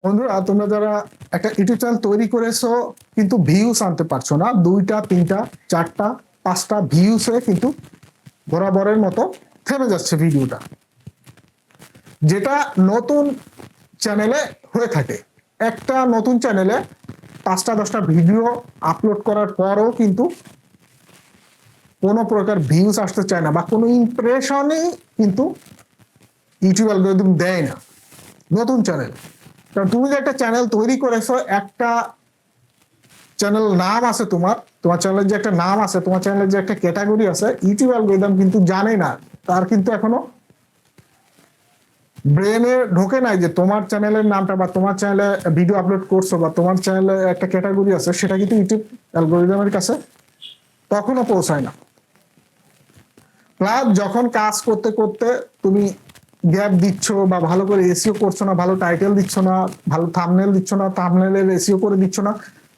বন্ধুরা, তোমরা যারা একটা ইউটিউব চ্যানেল তৈরি করেছো কিন্তু ভিউস আনতে পারছো না, 2টা 3টা 4টা 5টা ভিউস হয়ে কিন্তু বরাবরের মতো থেমে যাচ্ছে ভিডিওটা, যেটা নতুন চ্যানেলে হয়ে থাকে। একটা নতুন চ্যানেলে 5টা 10টা ভিডিও আপলোড করার পরও কিন্তু কোনো প্রকার ভিউস আসতে চায় না বা কোনো ইমপ্রেশনই কিন্তু ইউটিউব অ্যালগরিদম দেয় না নতুন চ্যানেল। কারণ তুমি যে একটা চ্যানেল তৈরি করেছো, একটা চ্যানেল নাম আছে, তোমার চ্যানেলের যে একটা নাম আছে, তোমার চ্যানেলের যে একটা ক্যাটাগরি আছে, ইউটিউব অ্যালগরিদম কিন্তু জানে না, তার কিন্তু এখনো ব্রেনে ঢোকে নাই যে তোমার চ্যানেলের নামটা বা তোমার চ্যানেলে ভিডিও আপলোড করছো বা তোমার চ্যানেলে একটা ক্যাটাগরি আছে, সেটা কিন্তু ইউটিউব অ্যালগরিদমের কাছে তখনও পৌঁছায় না। প্লাস যখন কাজ করতে করতে তুমি গ্যাপ দিচ্ছ বা ভালো করে এসিও করছো না, ভালো টাইটেল দিচ্ছ না, ভালো থাম্বনেল দিচ্ছ না, থাম্বনেলের এসিও করে দিচ্ছ না,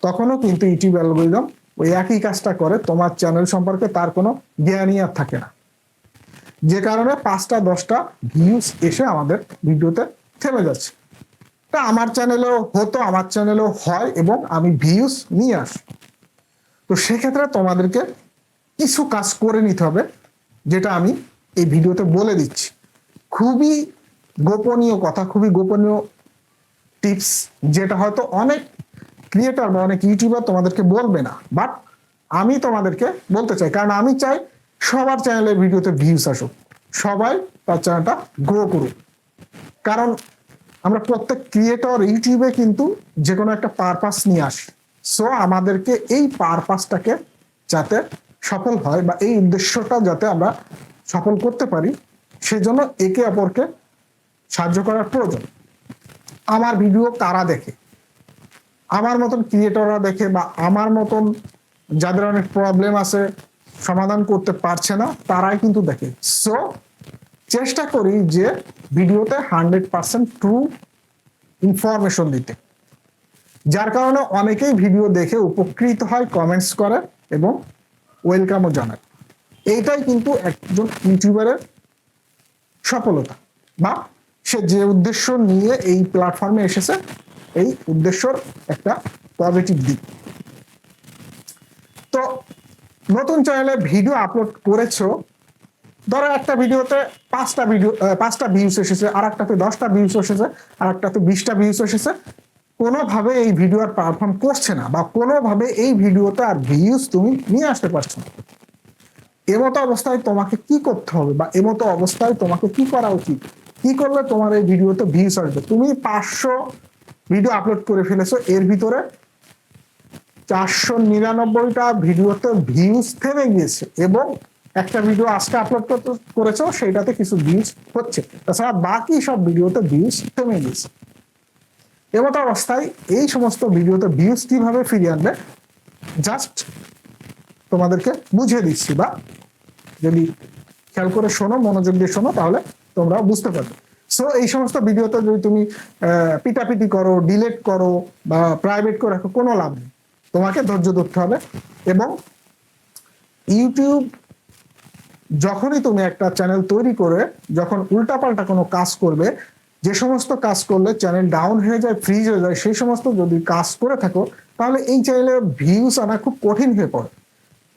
তখনও কিন্তু ইউটিউব অ্যালগরিদম ওই একই কাজটা করে, তোমার চ্যানেল সম্পর্কে তার কোনো জ্ঞানই আর থাকে না, যে কারণে 5টা 10টা ভিউজ এসে আমাদের ভিডিওতে থেমে যাচ্ছে। তা আমার চ্যানেলেও হতো, আমার চ্যানেলেও হয় এবং আমি ভিউজ নিয়ে আসি। তো সেক্ষেত্রে তোমাদেরকে কিছু কাজ করে নিতে হবে, যেটা আমি এই ভিডিওতে বলে দিচ্ছি। খুবই গোপনীয় কথা, খুবই গোপনীয় টিপস, যেটা হয়তো অনেক ক্রিয়েটর বা অনেক ইউটিউবার তোমাদেরকে বলবে না, বাট আমি তোমাদেরকে বলতে চাই, কারণ আমি চাই সবার চ্যানেলের ভিডিওতে ভিউস আসুক, সবাই তার চ্যানেলটা গ্রো করুক। কারণ আমরা প্রত্যেক ক্রিয়েটর ইউটিউবে কিন্তু যে কোনো একটা পারপাস নিয়ে আসি। সো আমাদেরকে এই পারপাসটাকে যাতে সফল হয় বা এই উদ্দেশ্যটা যাতে আমরা সফল করতে পারি, সেজন্য একে অপরকে সাহায্য করার প্রয়োজন। আমার ভিডিও কারা দেখে? আমার মতন ক্রিয়েটররা দেখে, বা আমার মতন যাদের অনেক প্রবলেম আছে, সমাধান করতে পারছে না, তারাই কিন্তু দেখে। সো চেষ্টা করি যে ভিডিওতে 100% ট্রু ইনফরমেশন দিতে, যার কারণে অনেকেই ভিডিও দেখে উপকৃত হয়, কমেন্টস করে এবং ওয়েলকামও জানায়। এইটাই কিন্তু একজন ইউটিউবারের সফলতা, বা সে যে উদ্দেশ্য নিয়ে এই প্ল্যাটফর্মে এসেছে, এই উদ্দেশ্যর একটা পজিটিভ দিক। তো নতুন চ্যানেলে ভিডিও আপলোড করেছো, ধরো একটা ভিডিওতে 5টা ভিউস এসেছে, আর একটাতে 10টা ভিউস এসেছে, আর একটাতে 20টা ভিউস এসেছে, কোনোভাবে এই ভিডিও আর পারফর্ম করছে না, বা কোনোভাবে এই ভিডিওতে আর ভিউস তুমি নিয়ে আসতে পারছো না। এমতো অবস্থায় তোমাকে কি করতে হবে, বা এমতো অবস্থায় তোমাকে কি করা উচিত? কি করলে তোমার এই ভিডিওতে ভিউস আসবে? তুমি 500 ভিডিও আপলোড করে ফেলেছো, এর ভিতরে 499টা ভিডিওতে ভিউজ থেমে গিয়েছে, এবং একটা ভিডিও আজকে আপলোড করেছো, সেটাতে কিছু ভিউজ হচ্ছে, তাছাড়া বাকি সব ভিডিওতে ভিউজ থেমে গিয়েছে। এমতো অবস্থায় এই সমস্ত ভিডিওতে ভিউজ কিভাবে ফিরিয়ে আনবে, জাস্ট তোমাদেরকে বুঝিয়ে দিচ্ছি, বা যদি খেয়াল করে শোনো, মনোযোগ দিয়ে শোনো, তাহলে তোমরা বুঝতে পারবে। সো এই সমস্ত ভিডিওতে যদি তুমি পিটাপিটি করো, ডিলেট করো বা প্রাইভেট করে রাখো, কোনো লাভ নেই। তোমাকে ধৈর্য ধরতে হবে, এবং ইউটিউব যখনই তুমি একটা চ্যানেল তৈরি করে যখন উল্টাপাল্টা কোনো কাজ করবে, যে সমস্ত কাজ করলে চ্যানেল ডাউন হয়ে যায়, ফ্রিজ হয়ে যায়, সেই সমস্ত যদি কাজ করে থাকো, তাহলে এই চ্যানেলে ভিউস আনা খুব কঠিন হয়ে পড়ে।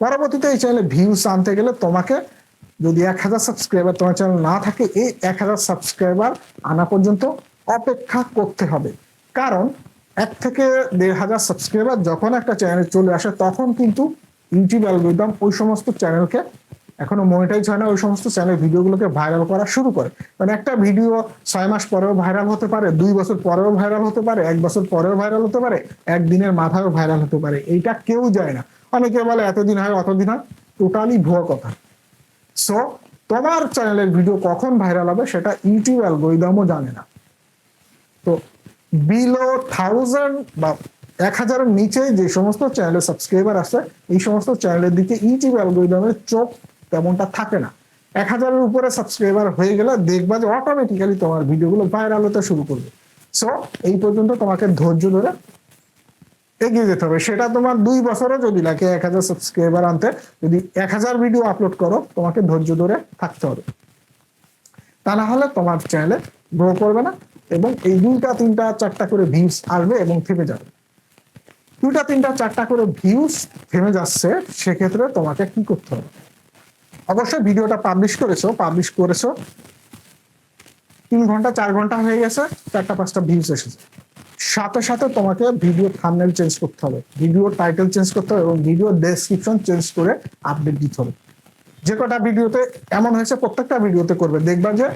পরবর্তীতে এই চ্যানেলে ভিউস আনতে গেলে তোমাকে, যদি 1000 সাবস্ক্রাইবার তোমার চ্যানেল না থাকে, এই 1000 সাবস্ক্রাইবার আনা পর্যন্ত অপেক্ষা করতে হবে। কারণ 1 থেকে 1500 সাবস্ক্রাইবার যখন একটা চ্যানেলে চলে আসে, তখন কিন্তু ইউটিউব অ্যালগরিদম ওই সমস্ত চ্যানেলকে, এখনো মনিটাইজ হয় না, ওই সমস্ত চ্যানেল ভিডিওগুলোকে ভাইরাল করা শুরু করে। মানে একটা ভিডিও 6 মাস পরেও ভাইরাল হতে পারে, 2 বছর পরেও ভাইরাল হতে পারে, 1 বছর পরেও ভাইরাল হতে পারে, একদিনের মাথায়ও ভাইরাল হতে পারে। এইটা কেউ যায় না। অনেকে বলে এতদিন হয়, অতদিন হয়, টোটালি ভুয়া কথা। সো তোমার চ্যানেলের ভিডিও কখন ভাইরাল হবে সেটা ইউটিউব অ্যালগরিদমও জানে না। তো বিলো 1000 বা 1000-এর নিচে যে সমস্ত চ্যানেলের সাবস্ক্রাইবার আছে, এই সমস্ত চ্যানেলের দিকে ইউটিউব অ্যালগরিদমের চোখ তেমনটা থাকে না। 1000-এর উপরে সাবস্ক্রাইবার হয়ে গেলে দেখবা যে অটোমেটিক্যালি তোমার ভিডিওগুলো ভাইরাল হতে শুরু করবে। সো এই পর্যন্ত তোমাকে ধৈর্য ধরে এগিয়ে যেতে হবে। সেটা তোমার 2 বছরও যদি লাগে 1000 সাবস্ক্রাইবার আনতে, যদি 1000 ভিডিও আপলোড করো, তোমাকে ধৈর্য ধরে থাকতে হবে, তা না হলে তোমার চ্যানেলে গ্রো করবে না এবং এই 2টা 3টা 4টা করে ভিউজ আসবে এবং থেমে যাবে। 2টা 3টা 4টা করে ভিউজ থেমে যাচ্ছে, সেক্ষেত্রে তোমাকে কি করতে হবে? অবশ্যই ভিডিওটা পাবলিশ করেছো 3 ঘন্টা 4 ঘন্টা হয়ে গেছে, 4টা 5টা ভিউজ এসেছে, সাথে সাথে তোমাকে ভিডিও থাম্বনেল চেঞ্জ করতে হবে, ভিডিও টাইটেল চেঞ্জ করতে হবে এবং ভিডিও ডেসক্রিপশন চেঞ্জ করে আপডেট দিতে হবে। যে কটা ভিডিওতে এমন হয়েছে প্রত্যেকটা ভিডিওতে করবে, দেখবা যে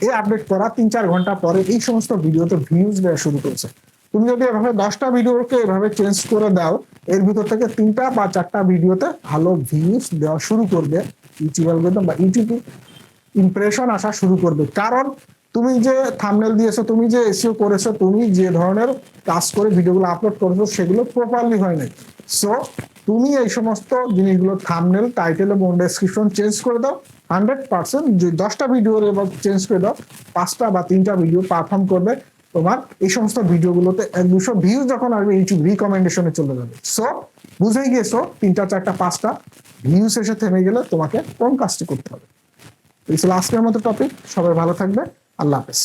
এই আপডেট করা 3-4 ঘন্টা পরে এই সমস্ত ভিডিওতে ভিউজ দেওয়া শুরু করেছে। তুমি যদি এভাবে 10টা ভিডিওকে এভাবে চেঞ্জ করে দাও, এর ভিতর থেকে 3টা বা 4টা ভিডিওতে ভালো ভিউজ দেওয়া শুরু করবে ইউটিউব অ্যালগরিদম বা ইউটিউব ইমপ্রেশন আসা শুরু করবে। কারণ তুমি যে থাম্বনেল দিয়েছো, তুমি যে এসইও করেছো, তুমি যে ধরনের কাজ করে ভিডিওগুলো আপলোড করেছো সেগুলো প্রপারলি হয় নাই। সো তুমি এই সমস্ত জিনিসগুলো থাম্বনেল, টাইটেল এবং ডেসক্রিপশন চেঞ্জ করে দাও। 100% যে 10টা ভিডিওর এবার চেঞ্জ করে দাও, 5টা বা 3টা ভিডিও পারফর্ম করবে। তোমার এই সমস্ত ভিডিওগুলোতে 100-200 ভিউজ যখন আসবে, ইউটিউব রিকমেন্ডেশনে চলে যাবে। সো বুঝেই গেছো 3টা 4টা 5টা ভিউজ এসে থেমে গেলে তোমাকে কোন কাজটি করতে হবে। এই ছিল আজকের মতো টপিক। সবাই ভালো থাকবে। আল্লাহ হাফেজ।